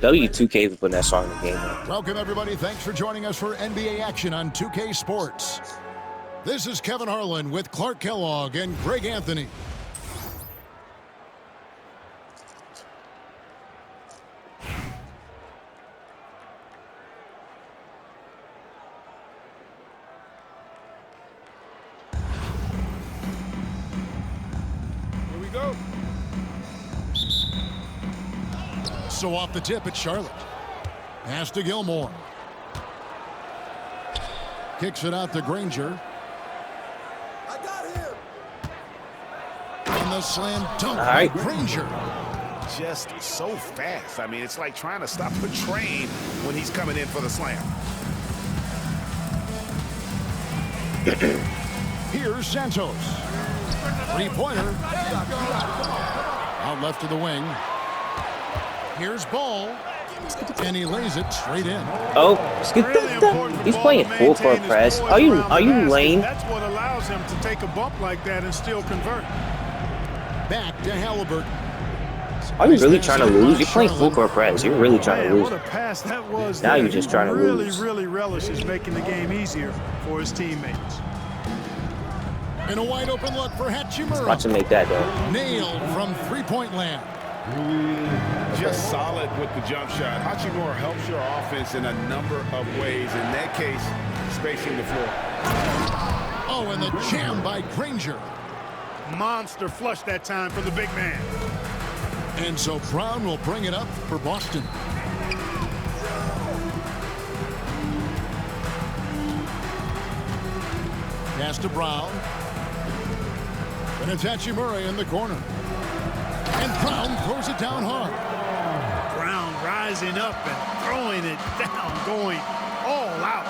W2K for putting that song in the game, man. Welcome, everybody. Thanks for joining us for NBA action on 2K Sports. This is Kevin Harlan with Clark Kellogg and Greg Anthony. Here we go. So off the tip, it's Charlotte. Pass to Gilmore. Kicks it out to Granger. I got him. And the slam dunk All by right. Granger. Just so fast. I mean, it's like trying to stop a train when he's coming in for the slam. Here's Santos. Three-pointer. Out left to the wing. Here's Ball. And he lays it straight in. Oh, he's playing full court press. Are you lame? That's what allows him to take a bump like that and still convert. Back to Halliburton. Are you really trying to lose? You're playing full court press. You're really trying to Man, lose. what a pass that was. Now there. you're just trying to lose. Really relishes making the game easier for his teammates. And a wide open look for Hachimura. Watch him make that, though. Nailed from three-point land. Just solid with the jump shot. Hachimura helps your offense in a number of ways. In that case, spacing the floor. Oh, and the jam by Granger. Monster flush that time for the big man. And so Brown will bring it up for Boston. Pass to Brown. And it's Hachimura in the corner. And Brown throws it down hard. Brown rising up and throwing it down, going all out.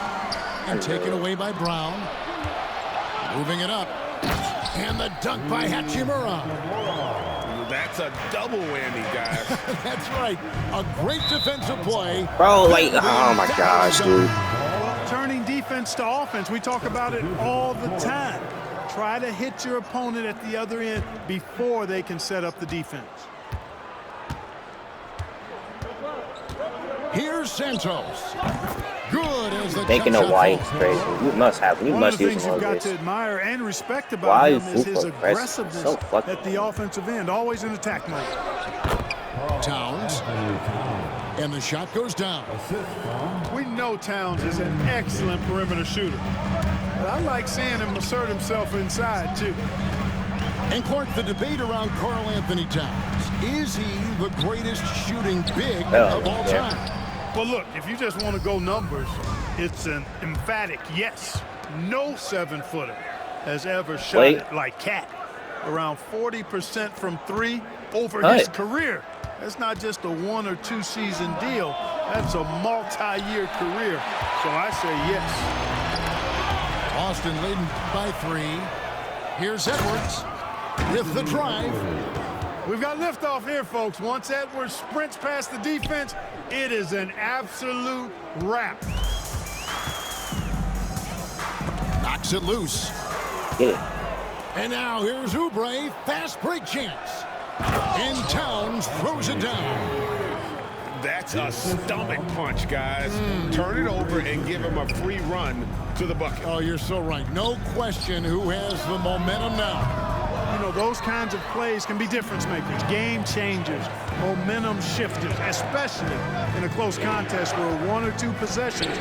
And taken away by Brown. Moving it up. And the dunk by Hachimura. That's a double whammy, guys. That's right. A great defensive play. Bro, like, oh my gosh, dude. Turning defense to offense, we talk about it all the time. Try to hit your opponent at the other end before they can set up the defense. Here's Santos. Good as the Making a jump shot white falls. crazy. You must have. You One of must the use things some you've of got to this. admire and respect about Why him is is his Fuqua pressing aggressiveness so fucking- at the offensive end, always in attack mode. Towns. And the shot goes down. We know Towns is an excellent perimeter shooter. But I like seeing him assert himself inside, too. And Clark, the debate around Karl Anthony Towns. Is he the greatest shooting big of all time? Well, look, if you just want to go numbers, it's an emphatic yes. No 7-footer has ever shot it like Cat. Around 40% from three over his career. That's not just a 1 or 2 season deal. That's a multi-year career. So I say yes. Austin leading by 3. Here's Edwards with the drive. We've got liftoff here, folks. Once Edwards sprints past the defense, it is an absolute wrap. Knocks it loose. Get it. And now here's Oubre. Fast break chance. And Towns throws it down. That's a stomach punch, guys. Turn it over and give him a free run to the bucket. Oh, you're so right. No question who has the momentum now. You know, those kinds of plays can be difference makers, game changers, momentum shifters, especially in a close contest where 1 or 2 possessions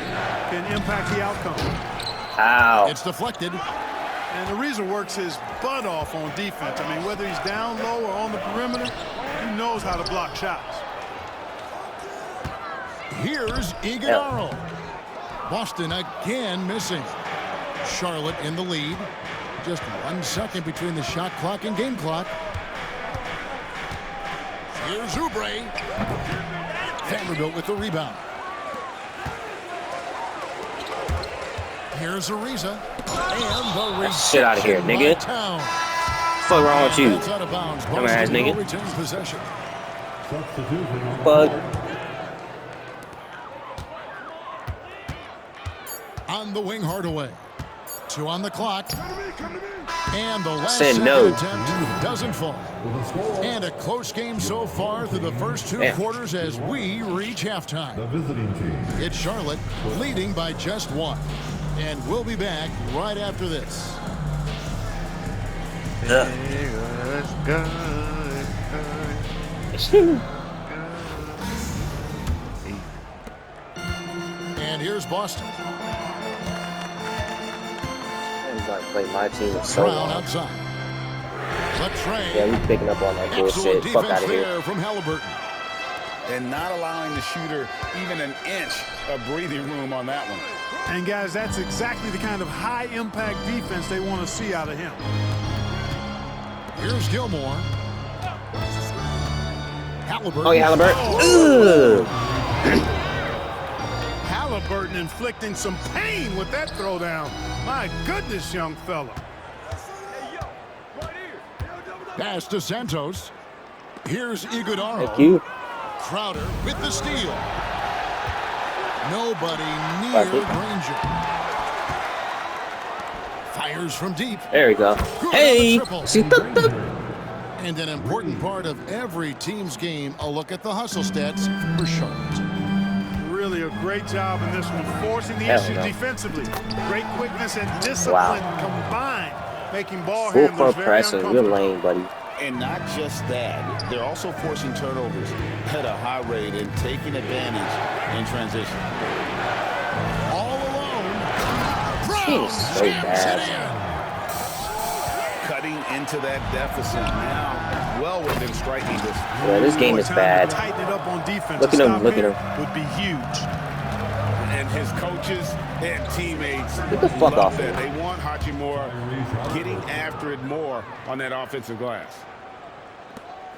can impact the outcome. Ow. It's deflected. And the reason works his butt off on defense. I mean, whether he's down low or on the perimeter, he knows how to block shots. Here's Iguodala. Boston again missing. Charlotte in the lead. Just 1 second between the shot clock and game clock. Here's Oubre. Vanderbilt with the rebound. Here's Ariza. And the reception. Shit out of here, nigga. Town. Fuck wrong with you? That's out of bounds. Come on, ass Boston will nigga. retain possession. Fuck. On the wing, Hardaway. 2 on the clock. And the last said second no. attempt doesn't fall. And a close game so far through the first 2 quarters as we reach halftime. It's Charlotte leading by just 1. And we'll be back right after this. And here's Boston. I play my team so Brown long. outside. The trade. Yeah, we picking up on that bullshit. Fuck out of here. From Halliburton. And not allowing the shooter even an inch of breathing room on that one. And guys, that's exactly the kind of high-impact defense they want to see out of him. Here's Gilmore. Halliburton. Oh, yeah, Halliburton. Halliburton inflicting some pain with that throwdown. My goodness, young fella. Pass to Santos. Here's Iguodala. Thank you. Crowder with the steal. Nobody near Granger. Fires from deep. There we go. Good Hey! on the See, triple. And an important part of every team's game, a look at the hustle stats for Charlotte. Really a great job in this one, forcing the Hell issue no. defensively. Great quickness and discipline combined, making ball Full handlers court very press in your uncomfortable. lane, buddy. And not just that, they're also forcing turnovers at a high rate and taking advantage in transition. All alone. He's so bad. Cutting into that deficit now, well within striking distance. Yeah, this game is Time to bad. tighten it up on defense. Look A at him, stop look at here him. would be huge. And his coaches and teammates Get the fuck love off that. me. They want Hachimura getting after it more on that offensive glass.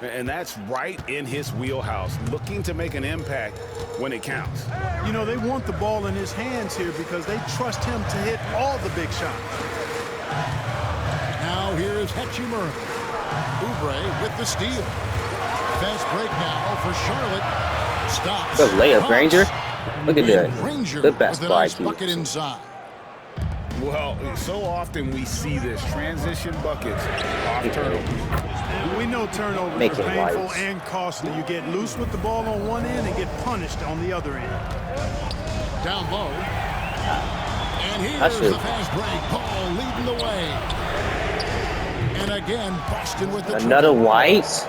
And that's right in his wheelhouse, looking to make an impact when it counts. You know, they want the ball in his hands here because they trust him to hit all the big shots. Now here's Hachimura. Oubre with the steal. Fast break now for Charlotte. Stops. Good layup, Granger. Look at that. Granger Good best with a buy, nice bucket inside. Well, so often we see this transition buckets off turnovers. And we know turnovers Make are it painful wise. and costly. You get loose with the ball on one end and get punished on the other end. Down low. And That's here's it. the fast break. Paul leading the way. And again, Boston with the Another triple. white.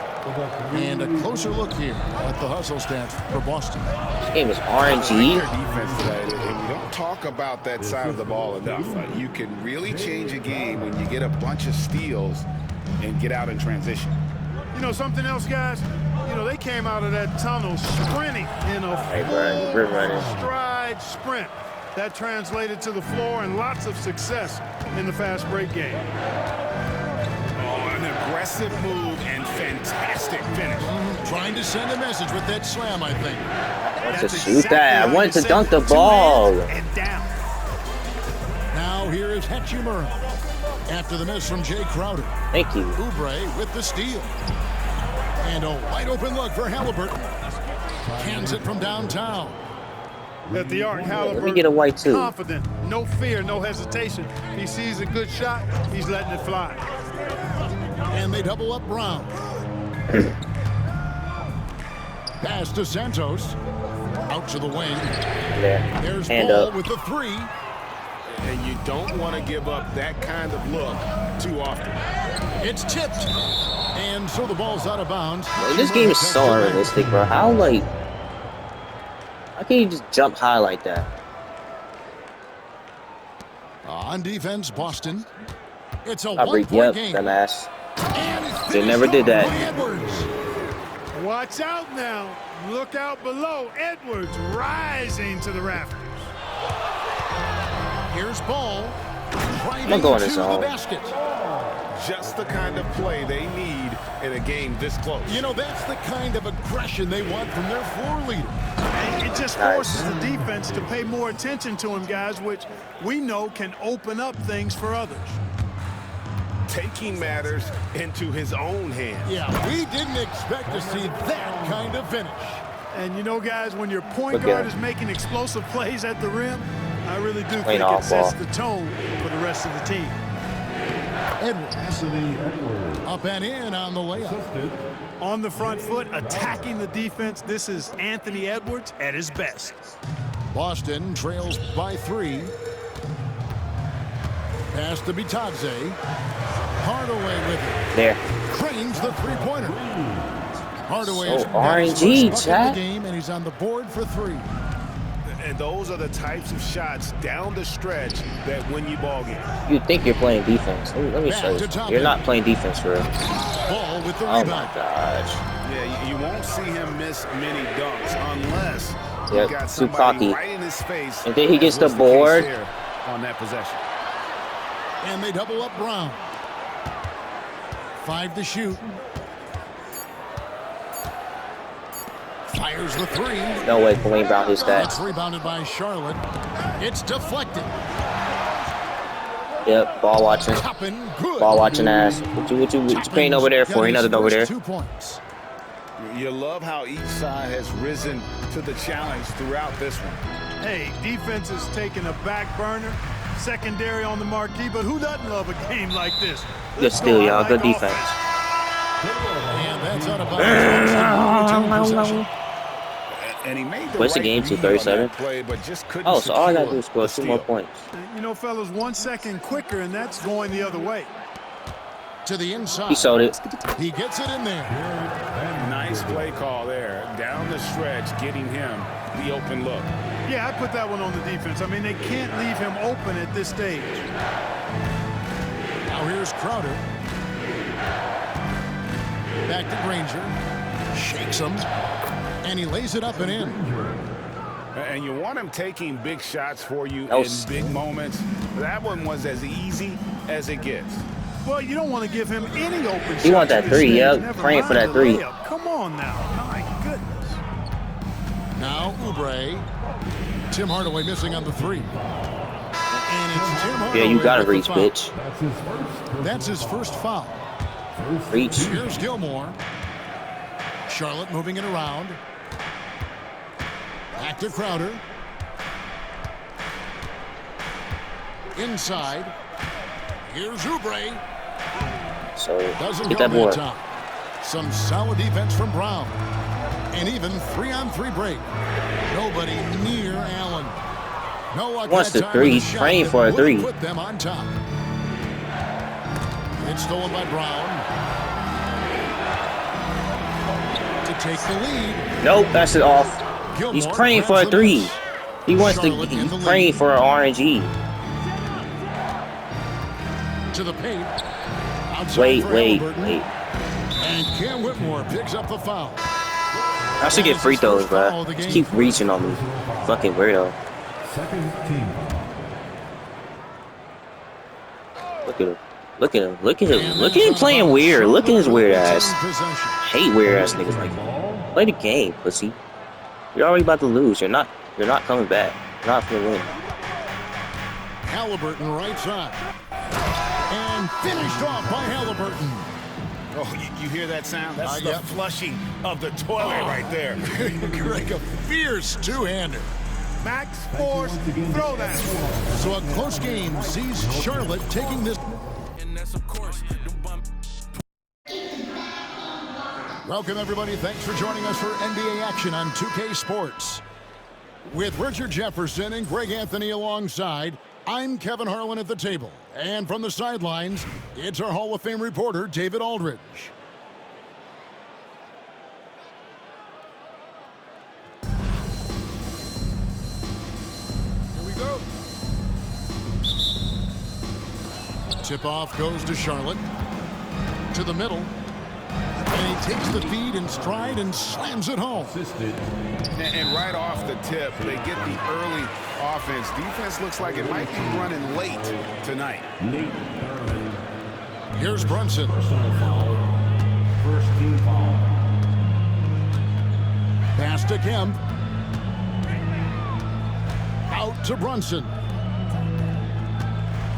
And a closer look here at the hustle stats for Boston. This game is Their RNG. defense today, and we don't talk about that side of the ball enough. You can really change a game when you get a bunch of steals and get out in transition. You know something else, guys? You know, they came out of that tunnel sprinting in a Hey, Brian, we're running. stride sprint. That translated to the floor and lots of success in the fast break game. Oh, an aggressive move and fantastic finish. Trying to send a message with that slam, I think. I want to That's shoot that. how I you wanted to send dunk the it. 2 ball. hands and down. Now here is Hachimura. After the miss from Jay Crowder. Thank you. Oubre with the steal. And a wide open look for Halliburton. Cans it from downtown. At the arc, Halliburton, Let me get a white too. confident, no fear, no hesitation. He sees a good shot, he's letting it fly. And they double up Brown. Pass to Santos. Out to the wing. There. There's Hand Ball up. with the 3. And you don't want to give up that kind of look too often. It's tipped. And so the ball's out of bounds. Man, this game is so unrealistic, bro. How can you just jump high like that? On defense, Boston. It's a I'll break you up, one-point game. dumbass. And it's They never did that. by Edwards. Watch out now. Look out below. Edwards rising to the rafters. Here's Ball. I'm going to his the own. basket. Just the kind of play they need in a game this close. You know, that's the kind of aggression they want from their floor leader. And it just forces the defense to pay more attention to him, guys, which we know can open up things for others. Taking matters into his own hands. Yeah, we didn't expect to see that kind of finish. And you know, guys, when your point Look at guard him. is making explosive plays at the rim, I really do Playing think off it sets ball. the tone for the rest of the team. Edwards. Up and in on the layup. On the front foot, attacking the defense. This is Anthony Edwards at his best. Boston trails by 3. Pass to Bitadze. Hardaway with it. There. Cranes the three-pointer. Hardaway is RNG, chat. the game, and he's on the board for 3. And those are the types of shots down the stretch that win you ball games. You think you're playing defense. Let me show you. You're not playing defense for real. Ball with the Oh rebound. my gosh. Yeah, you won't see him miss many dunks unless Yep, he got too somebody cocky. right in his face. And then he gets as was the case board. there on that possession. And they double up Brown. 5 to shoot. Fires the 3. No way, Dwayne Brown hits that. It's rebounded by Charlotte. It's deflected. Yep, ball watching. Toppin, good. Ball watching ass. What you paying over there for? Ain't nothing over there. 2 points. You love how each side has risen to the challenge throughout this one. Hey, defense is taking a back burner. Secondary on the marquee, but who doesn't love a game like this? Good steal, y'all. Good defense. And that's out of bounds. And he made the What's the right game to read on 37? that play, but just couldn't Oh, so all I gotta do secure is score the 2 more steal. points. You know, fellas, 1 second quicker, and that's going the other way. To the inside. He sold it. He gets it in there. Nice play call there. Down the stretch, getting him the open look. Yeah, I put that one on the defense. I mean, they can't leave him open at this stage. Now here's Crowder. Back to Granger. Shakes him. And he lays it up and in. And you want him taking big shots for you Oh, in big moments. That one was as easy as it gets. Well, you don't want to give him any open shots. He want that at this 3, stage. yep. Never Praying for mind that the 3. layup. Come on now. My goodness. Now Oubre. Tim Hardaway missing on the 3. And it's Tim Hardaway. Yeah, you gotta with the reach, foul. bitch. That's his first foul. Reach. Here's Gilmore. Charlotte moving it around. Back to Crowder. Inside. Here's Oubre. So, Doesn't get go that to the board. top. Some solid defense from Brown. And even 3-on-3 break. Nobody near Allen. No luck Wants that the time 3. with a He's shot praying that for a would 3. Put them on top. It's stolen by Brown. To take the lead. Nope, that's it off. Gilmore He's praying for a grabs the 3. miss. He wants to. Charlotte in He's the lead. praying for an RNG. To the paint. Outside Wait, for wait, Halliburton. wait. And Cam Whitmore picks up the foul. I should get free throws, bro. Just keep reaching on me. Fucking weirdo. Look at him. Look at him. Look at him. Look at him playing weird. Look at his weird ass. Hate weird ass niggas like that. Play the game, pussy. You're already about to lose. You're not coming back. You're not gonna win. Halliburton right side. And finished off by Halliburton. Oh, you hear that sound? That's the Yep. flushing of the toilet right there. Greg, a fierce two-hander. Max Force, throw that. So a close game sees Charlotte taking this. Welcome, everybody. Thanks for joining us for NBA action on 2K Sports. With Richard Jefferson and Greg Anthony alongside, I'm Kevin Harlan at the table. And from the sidelines, it's our Hall of Fame reporter, David Aldridge. Here we go. Tip-off goes to Charlotte. To the middle. And he takes the feed in stride and slams it home. And right off the tip, they get the early offense. Defense looks like it might be running late tonight. Here's Brunson. First team foul. Pass to Kemp. Out to Brunson.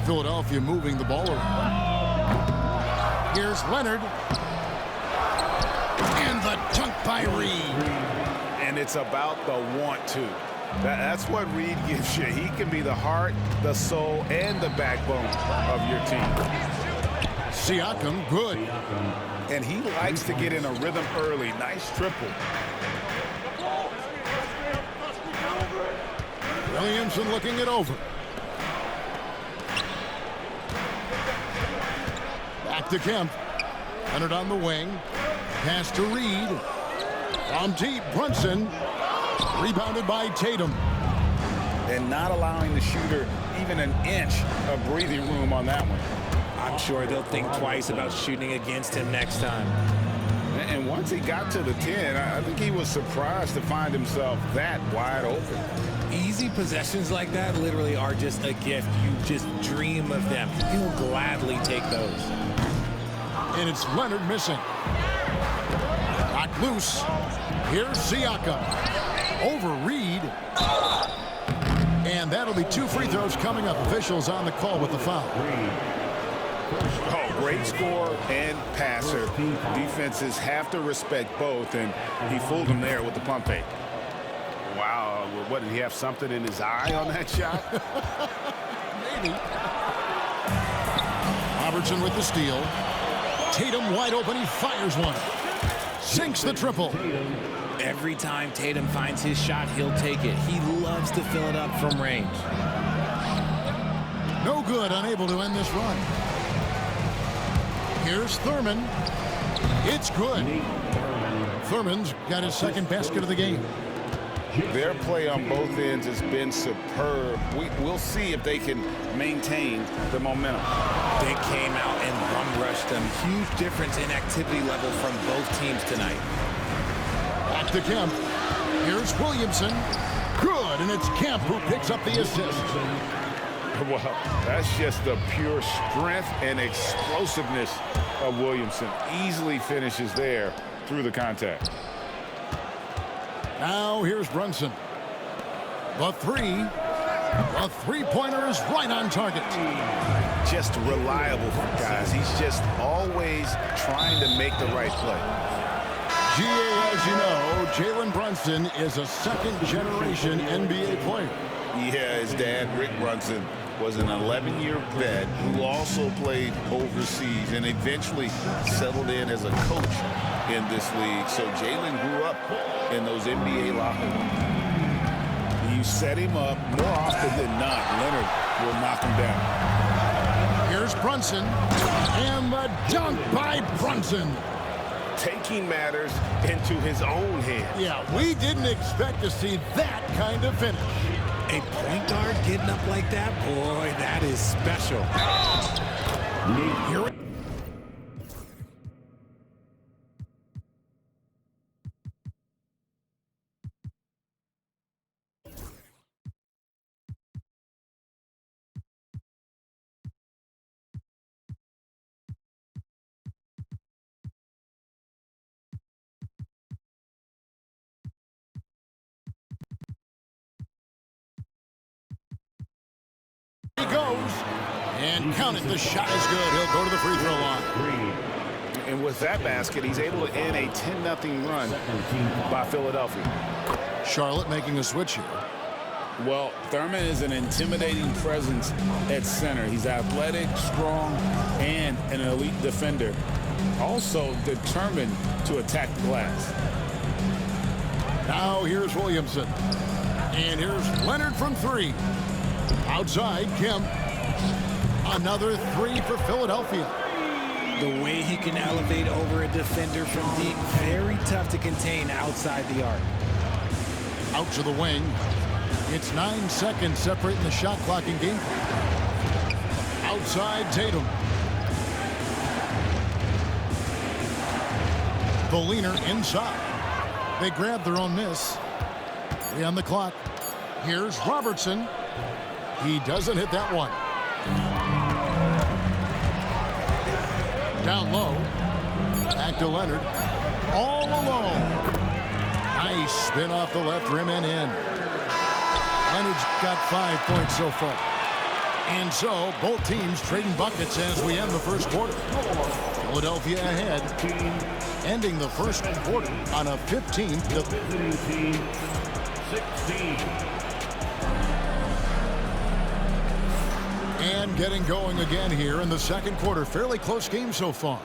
Philadelphia moving the ball around. Here's Leonard. And the dunk by Reed. And it's about the want to. That's what Reed gives you. He can be the heart, the soul, and the backbone of your team. Siakam, good. And he likes to get in a rhythm early. Nice triple. Williamson looking it over. Back to Kemp. Leonard on the wing. Pass to Reed. From deep, Brunson. Rebounded by Tatum. And not allowing the shooter even an inch of breathing room on that one. I'm sure they'll think twice about shooting against him next time. And once he got to the 10, I think he was surprised to find himself that wide open. Easy possessions like that literally are just a gift. You just dream of them. He'll gladly take those. And it's Leonard missing. Knocked loose. Here's Siakam. Over Reed. And that'll be 2 free throws coming up. Officials on the call with the foul. Oh, great scorer and passer. Defenses have to respect both, and he fooled them there with the pump fake. Wow, what, did he have something in his eye on that shot? Maybe. Robertson with the steal. Tatum wide open, he fires one. Sinks the triple. Every time Tatum finds his shot, he'll take it. He loves to fill it up from range. No good, unable to end this run. Here's Thurman. It's good. Thurman's got his second basket of the game. Their play on both ends has been superb. We'll see if they can maintain the momentum. They came out and bum rushed them. Huge difference in activity level from both teams tonight. Back to Kemp. Here's Williamson. Good, and it's Kemp who picks up the assist. Well, that's just the pure strength and explosiveness of Williamson. Easily finishes there through the contact. Now here's Brunson. The three-pointer is right on target. Just reliable, guys. He's just always trying to make the right play. GA, as you know, Jalen Brunson is a second-generation NBA player. Yeah, his dad, Rick Brunson, was an 11-year vet who also played overseas and eventually settled in as a coach in this league. So Jalen grew up in those NBA locker rooms. You set him up, more often than not, Leonard will knock him down. Here's Brunson, and the dunk by Brunson. Taking matters into his own hands. Yeah, we didn't expect to see that kind of finish. A point guard getting up like that, boy, that is special. Here he goes, and count it, the shot is good. He'll go to the free throw line. And with that basket, he's able to end a 10-0 run by Philadelphia. Charlotte making a switch here. Well, Thurman is an intimidating presence at center. He's athletic, strong, and an elite defender. Also determined to attack the glass. Now here's Williamson. And here's Leonard from three. Outside, Kemp. Another three for Philadelphia. The way he can elevate over a defender from deep, very tough to contain outside the arc. Out to the wing. It's 9 seconds separating the shot clock and game clock. Outside, Tatum. The leaner inside. They grab their own miss. 3 on the clock. Here's Robertson. He doesn't hit that one. Down low. Back to Leonard. All alone. Nice spin off the left rim and in. Leonard's got 5 points so far. And so both teams trading buckets as we end the first quarter. Philadelphia ahead, ending the first quarter on a 15-16 Momentum getting going again here in the second quarter. Fairly close game so far.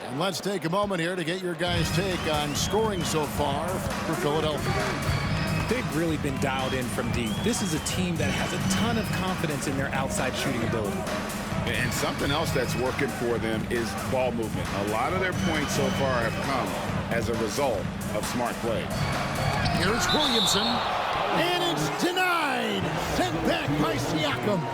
And let's take a moment here to get your guys' take on scoring so far for Philadelphia. They've really been dialed in from deep. This is a team that has a ton of confidence in their outside shooting ability. And something else that's working for them is ball movement. A lot of their points so far have come as a result of smart plays. Here's Williamson, and it's denied. Sent back by Siakam.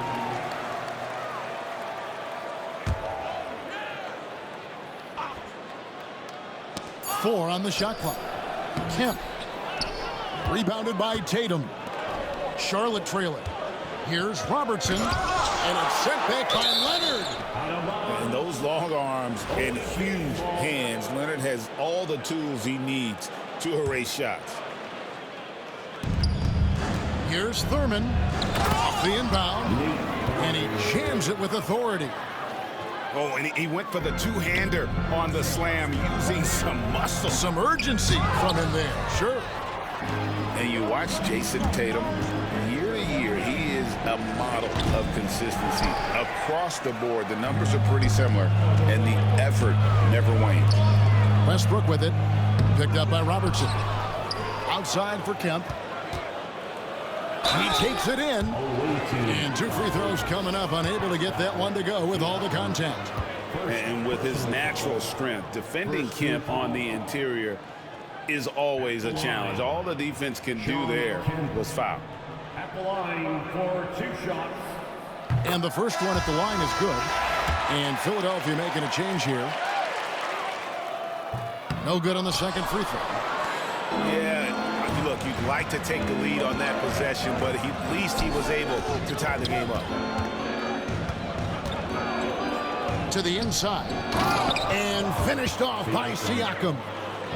Four on the shot clock. Kemp. Rebounded by Tatum. Charlotte trailing. Here's Robertson. And it's sent back by Leonard. And those long arms and huge hands, Leonard has all the tools he needs to erase shots. Here's Thurman. Off the inbound. And he jams it with authority. Oh, and he went for the two-hander on the slam using some muscle. Some urgency from him there, sure. And you watch Jason Tatum, year to year, he is a model of consistency. Across the board, the numbers are pretty similar, and the effort never wanes. Westbrook with it, picked up by Robertson. Outside for Kemp. He takes it in. And two free throws coming up, unable to get that one to go with all the contact. And with his natural strength, defending Kemp on the interior is always a challenge. All the defense can do there was foul. At the line for 2 shots. And the first one at the line is good. And Philadelphia making a change here. No good on the second free throw. Yeah, look, you'd like to take the lead on that possession, but at least he was able to tie the game up. To the inside. And finished off by Siakam.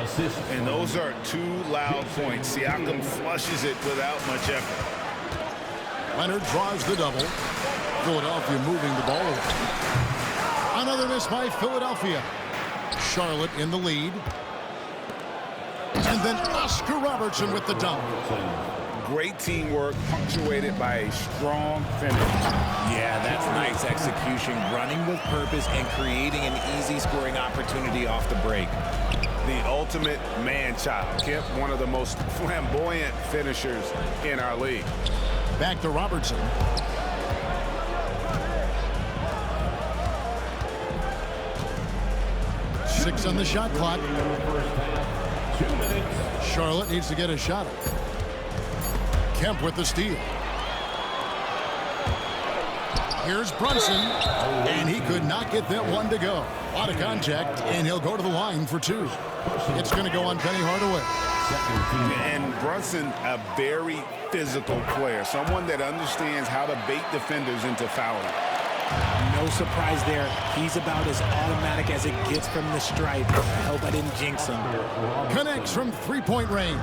Assist. And those are 2 loud points. Siakam flushes it without much effort. Leonard draws the double. Philadelphia moving the ball over. Another miss by Philadelphia. Charlotte in the lead. And then Oscar Robertson with the dunk. Great teamwork, punctuated by a strong finish. Yeah, that's nice execution, running with purpose and creating an easy scoring opportunity off the break. The ultimate man-child. Kemp, one of the most flamboyant finishers in our league. Back to Robertson. Six on the shot clock. 2 minutes. Charlotte needs to get a shot. Kemp with the steal. Here's Brunson, and he could not get that one to go. A lot of contact, and he'll go to the line for 2. It's going to go on Penny Hardaway. And Brunson, a very physical player, someone that understands how to bait defenders into fouling. No surprise there. He's about as automatic as it gets from the stripe. I hope I didn't jinx him. Connects from three-point range.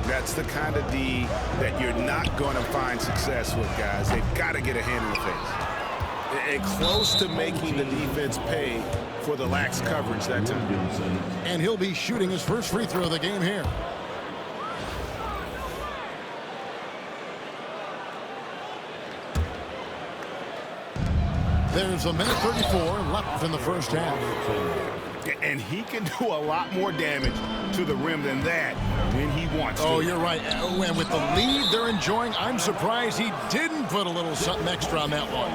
That's the kind of D that you're not going to find success with, guys. They've got to get a hand in the face. And close to making the defense pay for the lax coverage that time. And he'll be shooting his first free throw of the game here. There's a minute 34 left in the first half. And he can do a lot more damage to the rim than that when he wants to. Oh, you're right. And with the lead they're enjoying, I'm surprised he didn't put a little something extra on that one.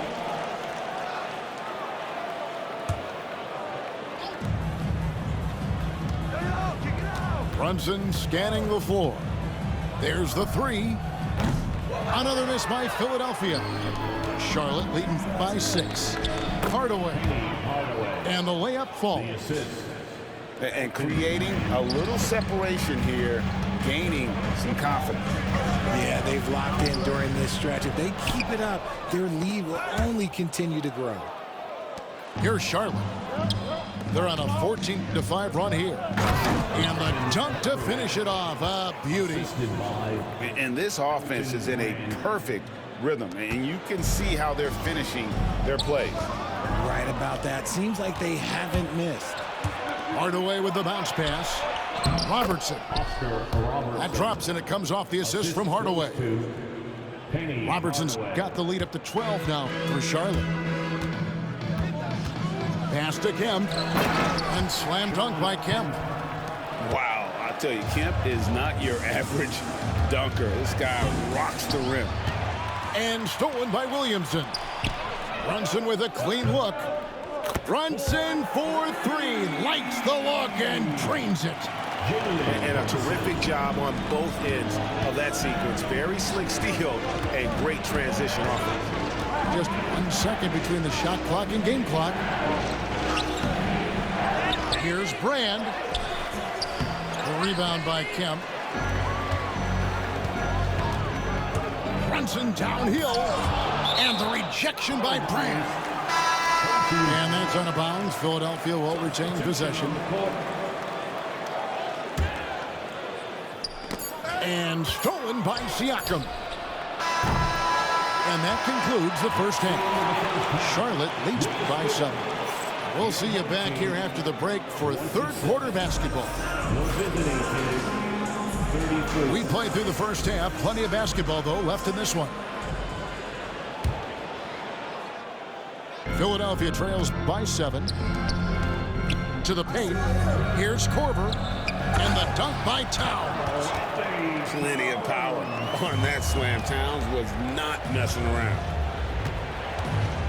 Brunson scanning the floor. There's the three. Another miss by Philadelphia. Charlotte leading by 6. Hardaway. And the layup falls. And creating a little separation here, gaining some confidence. Yeah, they've locked in during this stretch. If they keep it up, their lead will only continue to grow. Here's Charlotte. They're on a 14-5 run here. And the dunk to finish it off. A beauty. And this offense is in a perfect rhythm. And you can see how they're finishing their plays. Right about that. Seems like they haven't missed. Hardaway with the bounce pass. Robertson. That drops, and it comes off the assist from Hardaway. Robertson's got the lead up to 12 now for Charlotte. Pass to Kemp. And slam dunk by Kemp. Wow, I tell you, Kemp is not your average dunker. This guy rocks the rim. And stolen by Williamson. Brunson with a clean look. Brunson for 3. Lights the look and drains it. And a terrific job on both ends of that sequence. Very slick steal and great transition offense. Just 1 second between the shot clock and game clock. Here's Brand. The rebound by Kemp. Brunson downhill. And the rejection by Brand. And that's out of bounds. Philadelphia will retain possession. And stolen by Siakam. And that concludes the first half. Charlotte leads by 7. We'll see you back here after the break for third quarter basketball. We played through the first half. Plenty of basketball, though, left in this one. Philadelphia trails by 7. To the paint. Here's Korver. And the dunk by Towns. Plenty of power on that slam. Towns was not messing around.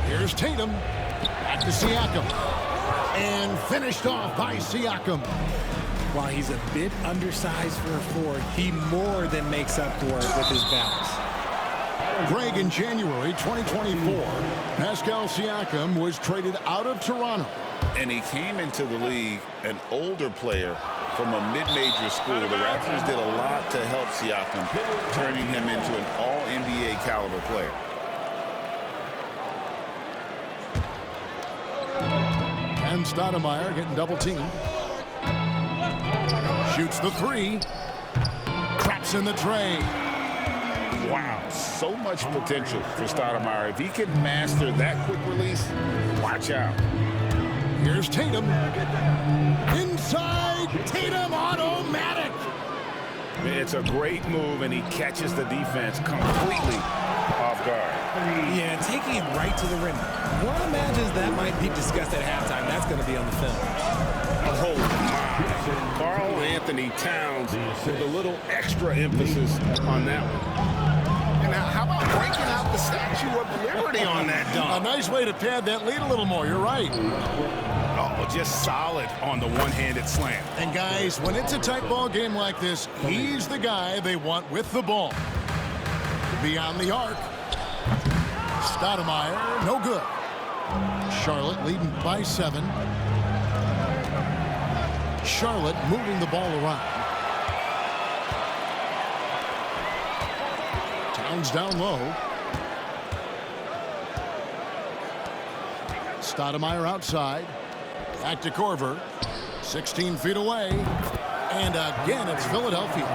Here's Tatum. Back to Siakam. And finished off by Siakam. While he's a bit undersized for a forward, he more than makes up for it with his bounce. Greg, in January 2024, Pascal Siakam was traded out of Toronto. And he came into the league an older player from a mid-major school. The Raptors did a lot to help Siakam, turning him into an all-NBA caliber player. And Stoudemire getting double-teamed. Shoots the 3. Traps in the tray. Wow, so much potential for Stoudemire. If he can master that quick release, watch out. Here's Tatum. Inside. Tatum automatic. It's a great move, and he catches the defense completely off guard. Yeah, taking it right to the rim. One imagines that might be discussed at halftime. That's going to be on the film. Oh, my. Karl Anthony Towns with a little extra emphasis on that one. And now, how about breaking out the Statue of Liberty on that dunk? A nice way to pad that lead a little more. You're right. Oh, just solid on the one-handed slam. And guys, when it's a tight ball game like this, he's the guy they want with the ball. Beyond the arc. Stoudemire, no good. Charlotte leading by 7. Charlotte moving the ball around. Towns down low. Stoudemire outside. Back to Korver. 16 feet away. And again, it's Philadelphia.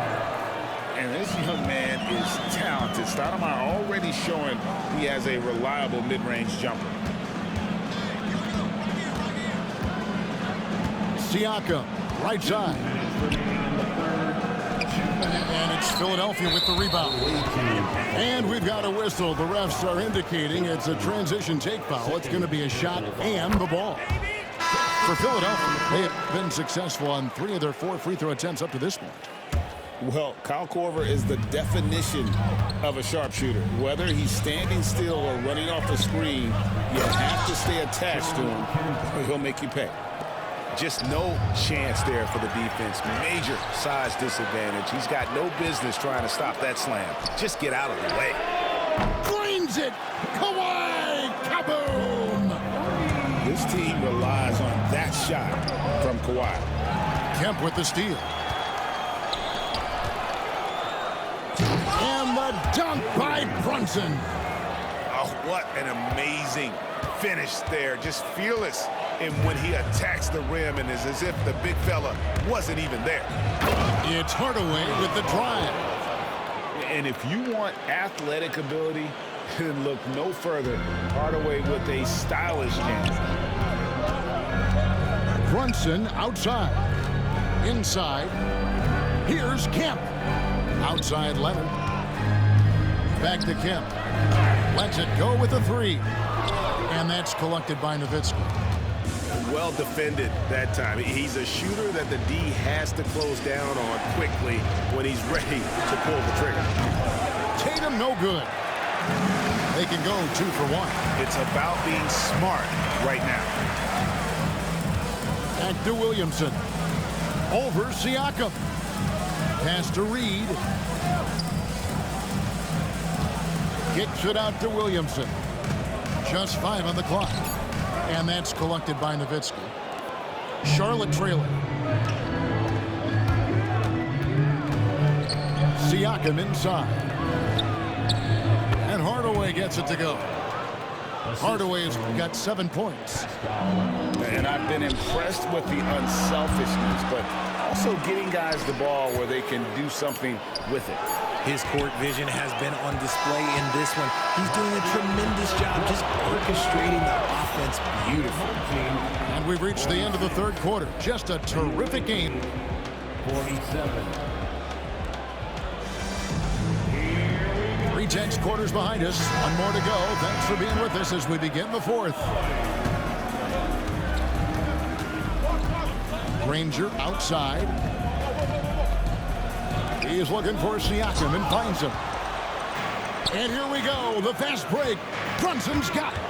And this young man is talented. Stoudemire already showing he has a reliable mid-range jumper. Siakam, right side. And it's Philadelphia with the rebound. And we've got a whistle. The refs are indicating it's a transition take foul. It's going to be a shot and the ball. For Philadelphia, they have been successful on 3 of their 4 free throw attempts up to this point. Well, Kyle Korver is the definition of a sharpshooter. Whether he's standing still or running off the screen, you have to stay attached to him or he'll make you pay. Just no chance there for the defense. Major size disadvantage. He's got no business trying to stop that slam. Just get out of the way. Drains it. Kawhi. Kaboom. This team relies on that shot from Kawhi. Kemp with the steal. And the dunk by Brunson. Oh, what an amazing finish there. Just fearless. And when he attacks the rim, and it's as if the big fella wasn't even there. It's Hardaway with the drive. And if you want athletic ability, then look no further. Hardaway with a stylish jam. Brunson outside. Inside. Here's Kemp. Outside Leonard. Back to Kemp. Lets it go with the three. And that's collected by Nowitzki. Well defended that time. He's a shooter that the D has to close down on quickly when he's ready to pull the trigger. Tatum no good. They can go 2 for 1. It's about being smart right now. Back to Williamson. Over Siakam. Pass to Reed. Kicks it out to Williamson. Just 5 on the clock. And that's collected by Nowitzki. Charlotte trailing. Siakam inside. And Hardaway gets it to go. Hardaway's got 7 points. And I've been impressed with the unselfishness, but also getting guys the ball where they can do something with it. His court vision has been on display in this one. He's doing a tremendous job just orchestrating the offense beautifully. And we've reached the end of the third quarter. Just a terrific game. 47. 3 tenths quarters behind us. One more to go. Thanks for being with us as we begin the fourth. Granger outside. He is looking for Siakam and finds him. And here we go. The fast break. Brunson's got it.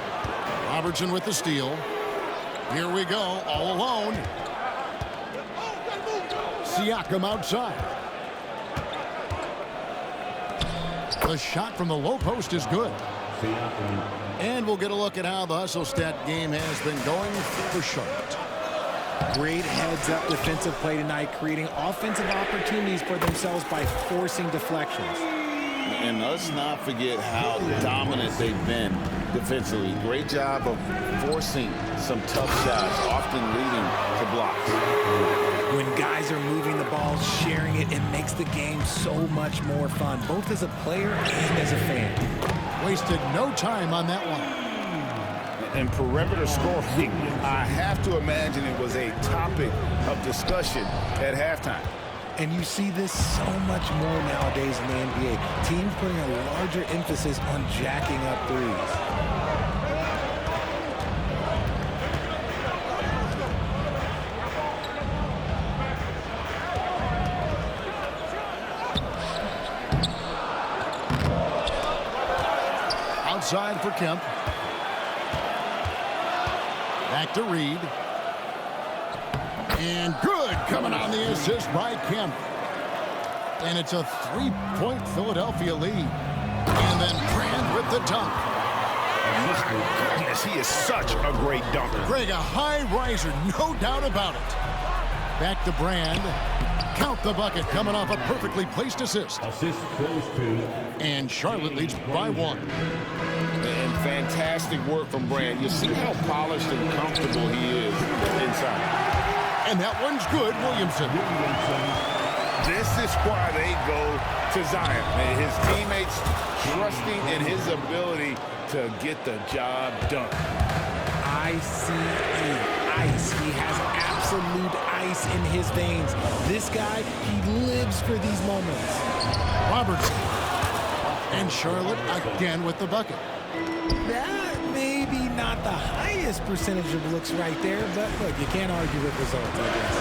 Robertson with the steal. Here we go. All alone. Siakam outside. The shot from the low post is good. And we'll get a look at how the hustle stat game has been going for Charlotte. Great heads-up defensive play tonight, creating offensive opportunities for themselves by forcing deflections. And let's not forget how dominant they've been defensively. Great job of forcing some tough shots, often leading to blocks. When guys are moving the ball, sharing it, it makes the game so much more fun, both as a player and as a fan. Wasted no time on that one. And perimeter scoring, I have to imagine it was a topic of discussion at halftime. And you see this so much more nowadays in the NBA. Teams putting a larger emphasis on jacking up threes. Outside for Kemp. Back to Reed. And good coming on the assist by Kemp. And it's a 3-point Philadelphia lead. And then Brand with the dunk. My goodness, he is such a great dunker. Greg, a high riser, no doubt about it. Back to Brand. Count the bucket coming off a perfectly placed assist. Assist goes to. And Charlotte leads by 1. And fantastic work from Brand. You see how polished and comfortable he is inside. And that one's good, Williamson. This is why they go to Zion. And his teammates trusting in his ability to get the job done. Ice. He has absolute ice in his veins. This guy, he lives for these moments. Robertson. And Charlotte again with the bucket. That may be not the highest percentage of looks right there, but look, you can't argue with results, I guess.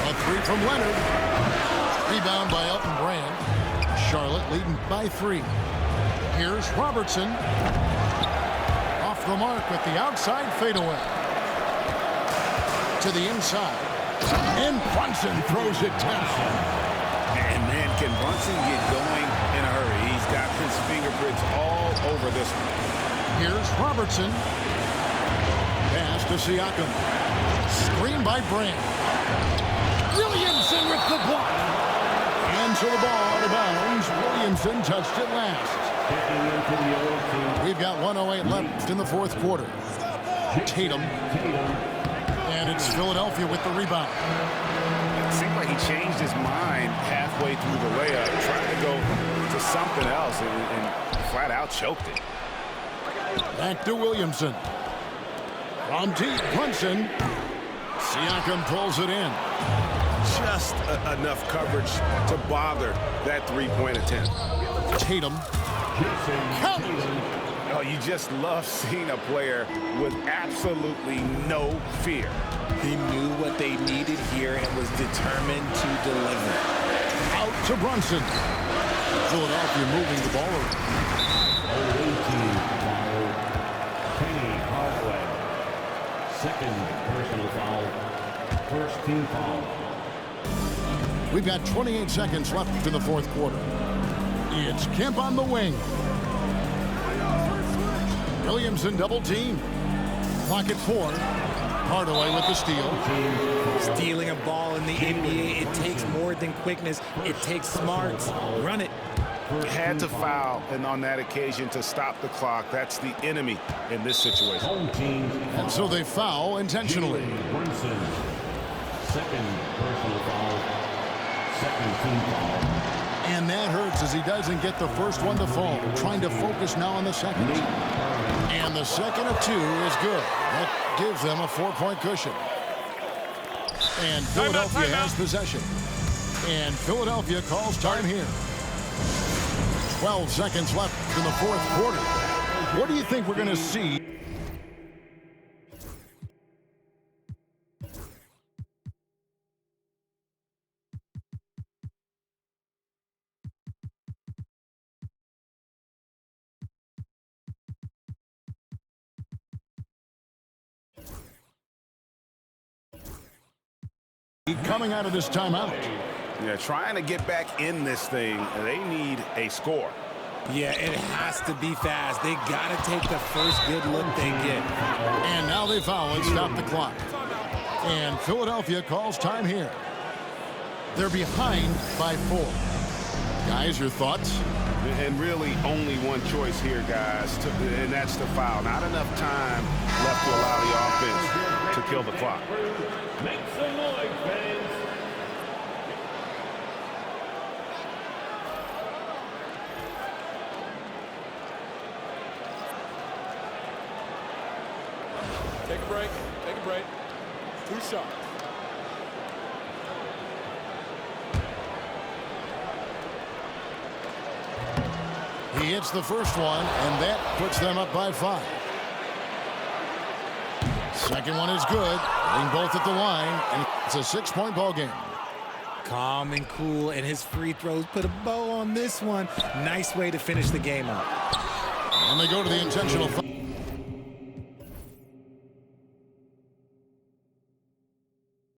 A 3 from Leonard. Rebound by Elton Brand. Charlotte leading by 3. Here's Robertson. Off the mark with the outside fadeaway. to the inside. And Brunson throws it down. And man, can Brunson get going in a hurry? He's got his fingerprints all over this one. Here's Robertson. Pass to Siakam. Screen by Brand. Williamson with the block. And so the ball out of bounds. Williamson touched it last. We've got 1:08 left in the fourth quarter. Tatum. And it's Philadelphia with the rebound. It seemed like he changed his mind halfway through the layup, tried to go to something else, and flat out choked it. Back to Williamson. From deep, Brunson. Siakam pulls it in. Just enough coverage to bother that three-point attempt. Tatum. Count. Oh, you just love seeing a player with absolutely no fear. He knew what they needed here and was determined to deliver. Out to Brunson. Philadelphia moving the ball around. Second personal foul. First team foul. We've got 28 seconds left in the fourth quarter. It's Kemp on the wing. Williamson double team. Clock at 4. Hardaway with the steal. Stealing a ball in the NBA, it takes more than quickness. It takes smarts. Run it. Had to foul, and on that occasion to stop the clock. That's the enemy in this situation. And so they foul intentionally. Brunson. Second personal foul. Second team foul. And that hurts as he doesn't get the first one to fall. Trying to focus now on the second. And the second of 2 is good. That gives them a 4-point cushion. And Philadelphia has possession. And Philadelphia calls time here. 12 seconds left in the fourth quarter. What do you think we're going to see? Coming out of this timeout. Yeah, trying to get back in this thing, they need a score. Yeah, it has to be fast. They got to take the first good look they get. And now they foul and stop the clock. And Philadelphia calls time here. They're behind by 4. Guys, your thoughts? And really only one choice here, guys, and that's the foul. Not enough time left to allow the offense to kill the clock. Make some noise, fans. Take a break. Take a break. 2 shots. He hits the first one, and that puts them up by 5. Second one is good. Hitting both at the line, and it's a 6-point ball game. Calm and cool, and his free throws put a bow on this one. Nice way to finish the game up. And they go to the intentional foul.